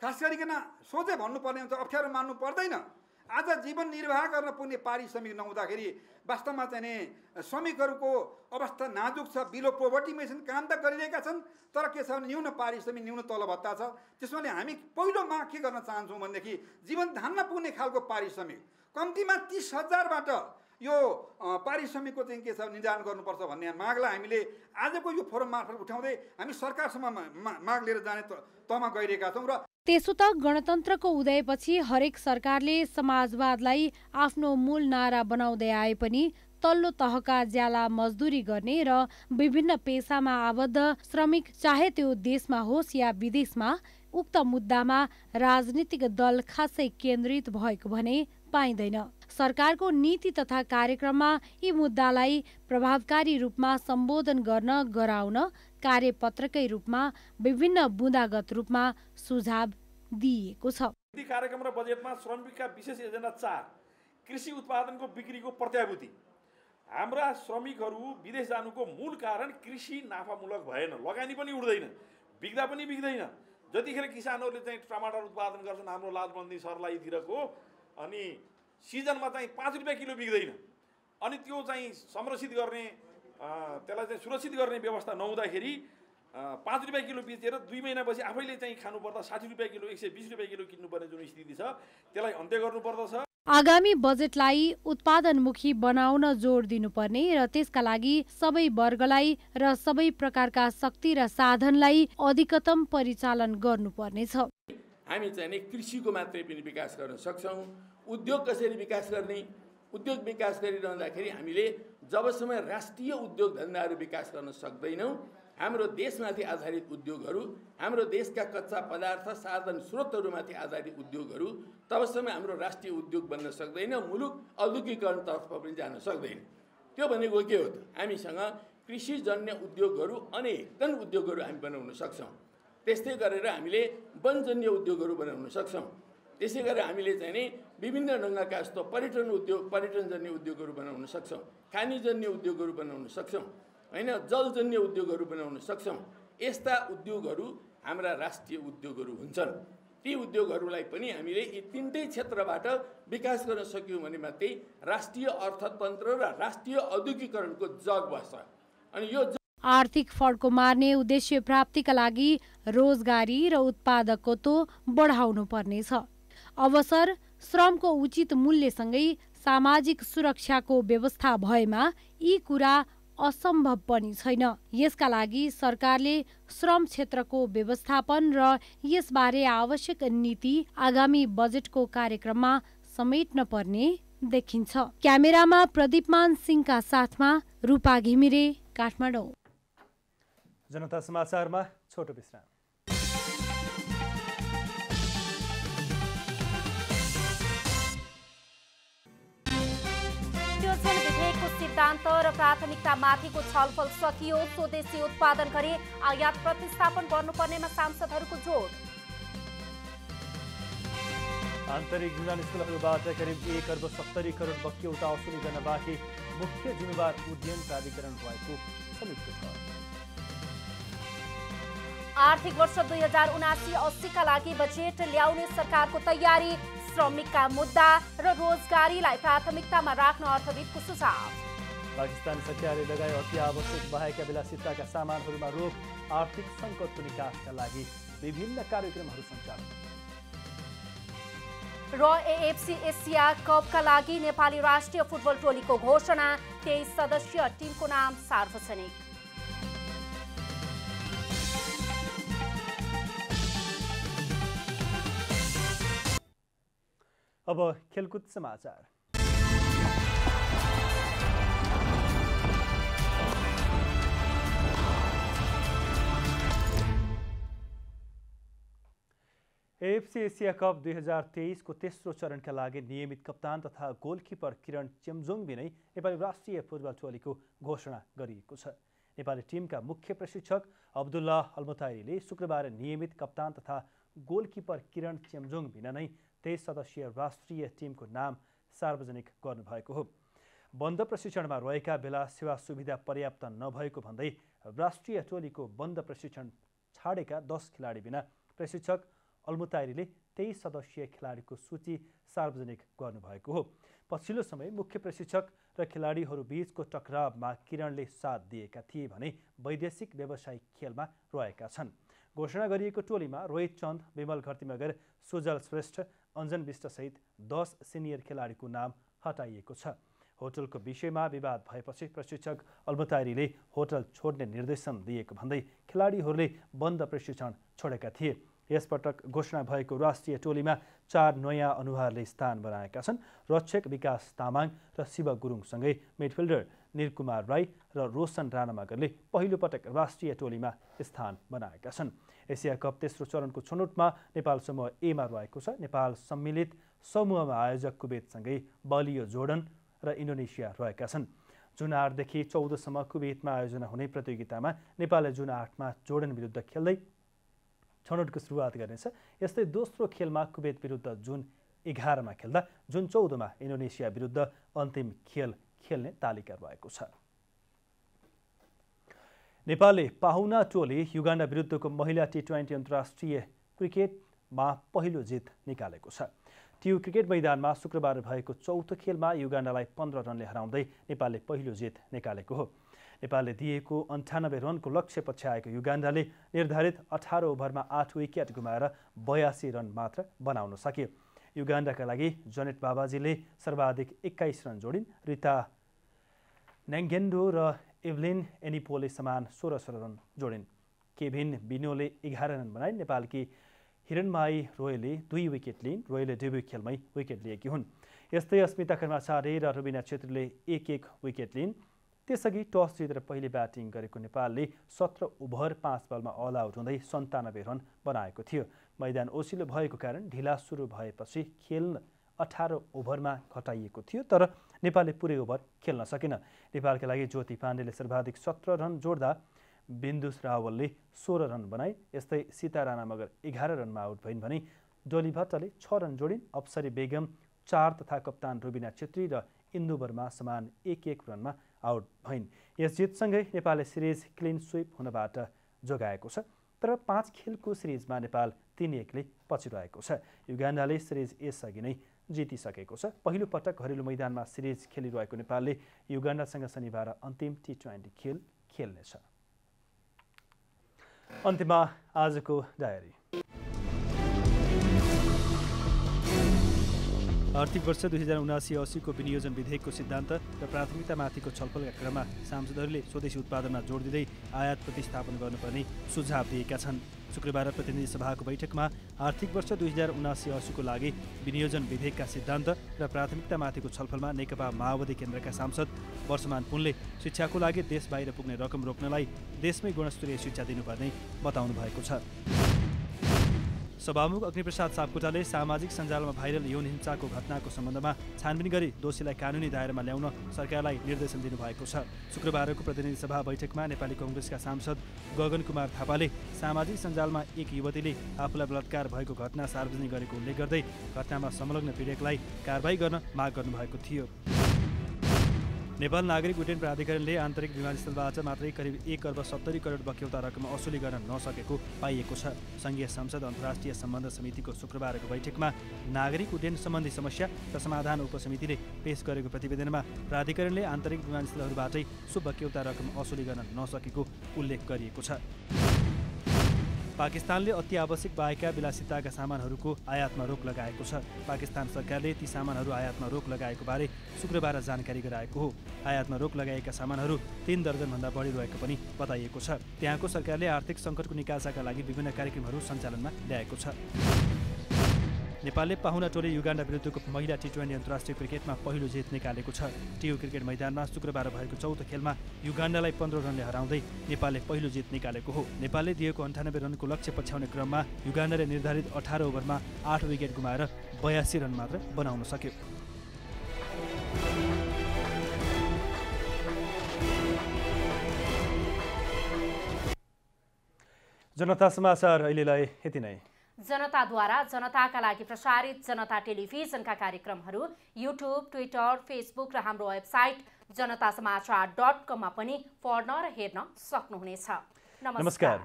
खास गरिकन सोझै भन्नुपर्ने हुन्छ, अप्ठ्यारो मान्नु पर्दैन। आज जीवन निर्वाह गर्न पुग्ने पारिश्रमिक नहुँदाखेरि वास्तवमा चाहिँ श्रमिकहरूको अवस्था नाजुक छ। बिलो पोभर्टीमा छन्, काम त गरिरहेका छन्, तर के छ भने न्यून पारिश्रमिक, न्यून तलब भत्ता छ। त्यसैले हामी पहिलोमा के गर्न चाहन्छौँ भनेदेखि जीवन धान्न पुग्ने खालको पारिश्रमिक कम्तीमा 30,000बाट यो पारिश्रमिकको चाहिँ के छ निर्धारण गर्नुपर्छ भन्ने मागलाई हामीले आजको यो फोरम मार्फत उठाउँदै हामी सरकारसम्म माग लिएर जाने तहमा गइरहेका छौँ। र त्यसो त गणतन्त्रको उदयपछि हरेक सरकारले समाजवादलाई आफ्नो मूल नारा बनाउँदै आए पनि तल्लो तहका ज्याला मजदुरी गर्ने र विभिन्न पेसामा आबद्ध श्रमिक, चाहे त्यो देशमा होस् या विदेशमा, उक्त मुद्दामा राजनीतिक दल खासै केन्द्रित भएको भने पाइँदैन। सरकारको नीति तथा कार्यक्रममा यी मुद्दालाई प्रभावकारी रूपमा सम्बोधन गर्न गराउन कार्यपत्रकै रूपमा विभिन्न बुँदागत रूपमा सुझाव दिइएको छ। कार्यक्रम र बजेटमा श्रमिकका विशेष एजेन्डा 4 कृषि उत्पादनको बिक्रीको प्रत्याभूति। हाम्रा श्रमिकहरू विदेश जानुको मूल कारण कृषि नाफामूलक भएन, लगानी पनि उठ्दैन, बिक्दा पनि बिक्दैन, जतिखेर किसानहरूले चाहिँ टमाटर उत्पादन गर्छन् हाम्रो लालबन्दी सर्लाहीतिरको, अनि सिजनमा चाहिँ 5 रुपियाँ किलो बिक्दैन, अनि त्यो चाहिँ संरक्षित गर्ने त्यसलाई चाहिँ सुरक्षित गर्ने व्यवस्था नहुँदाखेरि 5 रुपियाँ किलो बेचेर 2 महिनापछि आफैले चाहिँ खानुपर्दा 60 रुपियाँ किलो 120 रुपियाँ किलो किन्नुपर्ने जुन स्थिति छ त्यसलाई अन्त्य गर्नुपर्दछ। आगामी बजेटलाई उत्पादनमुखी बनाउन जोड दिनुपर्ने र त्यसका लागि सबै वर्गलाई र सबै प्रकारका शक्ति र साधनलाई अधिकतम परिचालन गर्नुपर्नेछ। हामी चाहिँ नि कृषिको मात्रै पनि विकास गर्न सक्छौँ। उद्योग कसरी विकास गर्ने, उद्योग विकास गरिरहँदाखेरि हामीले जबसम्म राष्ट्रिय उद्योग धन्दाहरू विकास गर्न सक्दैनौँ, हाम्रो देशमाथि आधारित उद्योगहरू, हाम्रो देशका कच्चा पदार्थ साधन स्रोतहरूमाथि आधारित उद्योगहरू, तबसम्म हाम्रो राष्ट्रिय उद्योग बन्न सक्दैन, मुलुक औद्योगिकरणतर्फ पनि जान सक्दैन। त्यो भनेको के हो त? हामीसँग कृषिजन्य उद्योगहरू अनेकन उद्योगहरू हामी बनाउन सक्छौँ। त्यस्तै गरेर हामीले वनजन्य उद्योगहरू बनाउन सक्छौँ। त्यसै गरेर हामीले चाहिँ नि विभिन्न ढङ्गका जस्तो पर्यटनजन्य उद्योगहरू बनाउन सक्छौँ, खानीजन्य उद्योगहरू बनाउन सक्छौँ, होइन, जलजन्य उद्योगहरू बनाउन सक्छौँ। यस्ता उद्योगहरू हाम्रा राष्ट्रिय उद्योगहरू हुन्छन्। ती उद्योगहरूलाई पनि हामीले यी तीनटै क्षेत्रबाट विकास गर्न सक्यौँ भने मात्रै राष्ट्रिय अर्थतन्त्र र राष्ट्रिय औद्योगिकरणको जग बस्छ। अनि यो आर्थिक फड्को मार्ने उद्देश्य प्राप्तिका लागि रोजगारी र उत्पादकत्व बढाउनु पर्नेछ। अवसर, श्रमको उचित मूल्यसँगै सामाजिक सुरक्षाको व्यवस्था भएमा यी कुरा असम्भव पनि छैन। यसका लागि सरकारले श्रम क्षेत्रको व्यवस्थापन र यसबारे आवश्यक नीति आगामी बजेटको कार्यक्रममा समेट्न पर्ने देखिन्छ। क्यामेरामा प्रदीपमान सिंहका साथमा रूपा घिमिरे, काठमाडौँ। जनता समाचारमा छोटो विश्राम। विधेयकको सिद्धान्त र प्राथमिकतामाथिको छलफल सकियो। स्वदेशी उत्पादन गरी आयात प्रतिस्थापन गर्नुपर्नेमा सांसदहरूको जोड। आन्तरिक विमानस्थलहरूबाट करिब 1 अर्ब 70 करोड बक्यौता असुली गर्न बाँकी, मुख्य जिम्मेवार उड्डयन प्राधिकरण रहेको समीक्षा छ। आर्थिक वर्ष 2079-80 का लागि बजेट ल्याउने सरकारको तयारी। श्रमिकका मुद्दा र रोजगारीलाई प्राथमिकतामा राख्न अर्थविदको सुझाव। पाकिस्तान सरकारले लगाए अति आवश्यक बाहेक विलासिताका सामानहरूमा रोक। आर्थिक सङ्कटको निकासका लागि विभिन्न कार्यक्रमहरू सञ्चालन। र एएफसी एसिया कपका लागि नेपाली राष्ट्रिय फुटबल टोलीको घोषणा। 23 सदस्यीय टिमको नाम सार्वजनिक। अब खेलकुद समाचार। एएफसी एसिया कप 2023 को तेस्रो चरणका लागि नियमित कप्तान तथा गोलकिपर किरण चेम्जोङबिनै नेपाली राष्ट्रिय फुटबल टोलीको घोषणा गरिएको छ। नेपाली टिमका मुख्य प्रशिक्षक अब्दुल्लाह अल्मुताइरीले शुक्रबार नियमित कप्तान तथा गोलकिपर किरण चेम्जोङबिना नै 23 सदस्यीय राष्ट्रिय टिमको नाम सार्वजनिक गर्नुभएको हो। बन्द प्रशिक्षणमा रहेका बेला सेवा सुविधा पर्याप्त नभएको भन्दै राष्ट्रिय टोलीको बन्द प्रशिक्षण छाडेका 10 खेलाडी बिना प्रशिक्षक अल्मुताइरीले 23 सदस्यीय खेलाडीको सूची सार्वजनिक गर्नुभएको हो। पछिल्लो समय मुख्य प्रशिक्षक र खेलाडीहरू बीचको टकरावमा किरणले साथ दिएका थिए भने वैदेशिक व्यावसायिक खेलमा रहेका छन्। घोषणा गरिएको टोलीमा रोहित चन्द, विमल घरतीमगर, सुजल श्रेष्ठ, अञ्जन विष्टसहित 10 सिनियर खेलाडीको नाम हटाइएको छ। होटलको विषयमा विवाद भएपछि प्रशिक्षक अल्मुताइरीले होटल छोड्ने निर्देशन दिएको भन्दै खेलाडीहरूले बन्द प्रशिक्षण छोडेका थिए। यसपटक घोषणा भएको राष्ट्रिय टोलीमा 4 नयाँ अनुहारले स्थान बनाएका छन्। रक्षक विकास तामाङ र शिव गुरुङसँगै मिडफिल्डर निरकुमार राई र रोशन राणामगरले पहिलो पटक राष्ट्रिय टोलीमा स्थान बनाएका छन्। एसिया कप तेस्रो चरणको छनौटमा नेपाल समूह एमा रहेको छ। नेपाल सम्मिलित समूहमा आयोजक कुवेतसँगै बलियो जोर्डन र इन्डोनेसिया रहेका छन्। जुन 8देखि 14सम्म कुवेतमा आयोजना हुने प्रतियोगितामा नेपालले जुन 8मा जोर्डन विरुद्ध खेल्दै छनौटको सुरुवात गर्नेछ। यस्तै दोस्रो खेलमा कुवेत विरुद्ध जुन 11मा खेल्दा जुन 14मा इन्डोनेसिया विरुद्ध अन्तिम खेल खेल्ने तालिका रहेको छ। नेपालले पाहुना टोली युगान्डा विरुद्धको महिला T20 अन्तर्राष्ट्रिय क्रिकेटमा पहिलो जित निकालेको छ। टियु क्रिकेट मैदानमा शुक्रबार भएको चौथो खेलमा युगान्डालाई 15 रनले हराउँदै नेपालले पहिलो जित निकालेको हो। नेपालले दिएको 98 रनको लक्ष्य पछ्याएको युगान्डाले निर्धारित 18 ओभरमा 8 विकेट गुमाएर 82 रन मात्र बनाउन सक्यो। युगान्डाका लागि जनेट बाबाजीले सर्वाधिक 21 रन जोडिन्। रिता न्याङ्गेन्डो र एभलिन एनिपोले समान 16 रन जोडिन्। केभिन बिनोले 11 रन बनाइन्। नेपालकी हिरणमाई रोयले 2 विकेट लिइन्। रोयले डेब्यू खेलमै विकेट लिएकी हुन्। यस्तै अस्मिता कर्माचार्य र रुबिना छेत्रीले 1-1 विकेट लिइन्। त्यसअघि टस जितेर पहिले ब्याटिङ गरेको नेपालले 17 ओभर 5 बलमा अल आउट हुँदै 97 रन बनाएको थियो। मैदान ओसिलो भएको कारण ढिला सुरु भएपछि खेल 18 ओभरमा घटाइएको थियो, तर नेपालले पुरै ओभर खेल्न सकेन। नेपालका लागि ज्योति पाण्डेले सर्वाधिक 17 रन जोड्दा बिन्दुस रावलले 16 रन बनाए। यस्तै सीता राणा मगर 11 रनमा आउट भइन् भने डोली भट्टले 6 रन जोडिन्। अप्सरी बेगम 4 तथा कप्तान रुबिना छेत्री र इन्दु वर्मा समान 1-1 रनमा आउट भइन्। यस जितसँगै नेपालले सिरिज क्लिन स्विप हुनबाट जोगाएको छ, तर 5 खेलको सिरिजमा नेपाल 3-1 ले पछि रहेको छ। युगान्डाले सिरिज यसअघि नै जितिसकेको छ। पहिलो पटक घरेलु मैदानमा सिरिज खेलिरहेको नेपालले युगान्डासँग शनिबार अन्तिम T20 खेल खेल्नेछ। अन्त्यमा आजको डायरी। आर्थिक वर्ष 2079-80 को विनियोजन विधेयकको सिद्धान्त र प्राथमिकतामाथिको छलफलका क्रममा सांसदहरूले स्वदेशी उत्पादनमा जोड दिँदै आयात प्रतिस्थापन गर्नुपर्ने सुझाव दिएका छन्। शुक्रबार प्रतिनिधि सभाको बैठकमा आर्थिक वर्ष 2079-80 को लागि विनियोजन विधेयकका सिद्धान्त र प्राथमिकतामाथिको छलफलमा नेकपा माओवादी केन्द्रका सांसद वर्षमान पुनले शिक्षाको लागि देश बाहिर पुग्ने रकम रोक्नलाई देशमै गुणस्तरीय शिक्षा दिनुपर्ने बताउनु भएको छ। सभामुख अग्निप्रसाद सापकोटाले सामाजिक सञ्जालमा भाइरल यौन हिंसाको घटनाको सम्बन्धमा छानबिन गरी दोषीलाई कानुनी दायरामा ल्याउन सरकारलाई निर्देशन दिनुभएको छ। शुक्रबारको प्रतिनिधि सभा बैठकमा नेपाली कांग्रेसका सांसद गगन कुमार थापाले सामाजिक सञ्जालमा एक युवतीले आफूलाई बलात्कार भएको घटना सार्वजनिक गरेको उल्लेख गर्दै घटनामा संलग्न पीडितलाई कारबाही गर्न माग गर्नुभएको थियो। नेपाल नागरिक उड्डयन प्राधिकरणले आन्तरिक विमानस्थलबाट मात्रै करिब 1 अर्ब 70 करोड बक्यौता रकम असुली गर्न नसकेको पाइएको छ। संघीय संसद अन्तर्राष्ट्रिय सम्बन्ध समितिको शुक्रबारको बैठकमा नागरिक उड्डयन सम्बन्धी समस्या र समाधान उपसमितिले पेश गरेको प्रतिवेदनमा प्राधिकरणले आन्तरिक विमानस्थलहरूबाटै सो बक्यौता रकम असुली गर्न नसकेको उल्लेख गरिएको छ। पाकिस्तानले अति आवश्यक बाहेका विलासिताका सामानहरूको आयातमा रोक लगाएको छ। पाकिस्तान सरकारले ती सामानहरू आयातमा रोक लगाएको बारे शुक्रबार जानकारी गराएको हो। आयातमा रोक लगाएका सामानहरू 3 दर्जनभन्दा बढी रहेको पनि बताइएको छ। त्यहाँको सरकारले आर्थिक सङ्कटको निकासाका लागि विभिन्न कार्यक्रमहरू सञ्चालनमा ल्याएको छ। नेपालले पाहुना टोली युगान्डा विरुद्धको महिला T20 अन्तर्राष्ट्रिय क्रिकेटमा पहिलो जित निकालेको छ। टियु क्रिकेट मैदानमा शुक्रबार भएको चौथो खेलमा युगान्डालाई 15 रनले हराउँदै नेपालले पहिलो जित निकालेको हो। नेपालले दिएको 98 रनको लक्ष्य पछ्याउने क्रममा युगान्डाले निर्धारित 18 ओभरमा 8 विकेट गुमाएर 82 रन मात्र बनाउन सक्यो। जनता समाचार अहिलेलाई यति नै। जनताद्वारा जनताका लागि प्रसारित जनता टेलिभिजनका कार्यक्रमहरू युट्युब, ट्विटर, फेसबुक र हाम्रो वेबसाइट जनतासमाचार.com मा पनि पढ्न र हेर्न सक्नुहुनेछ। नमस्कार।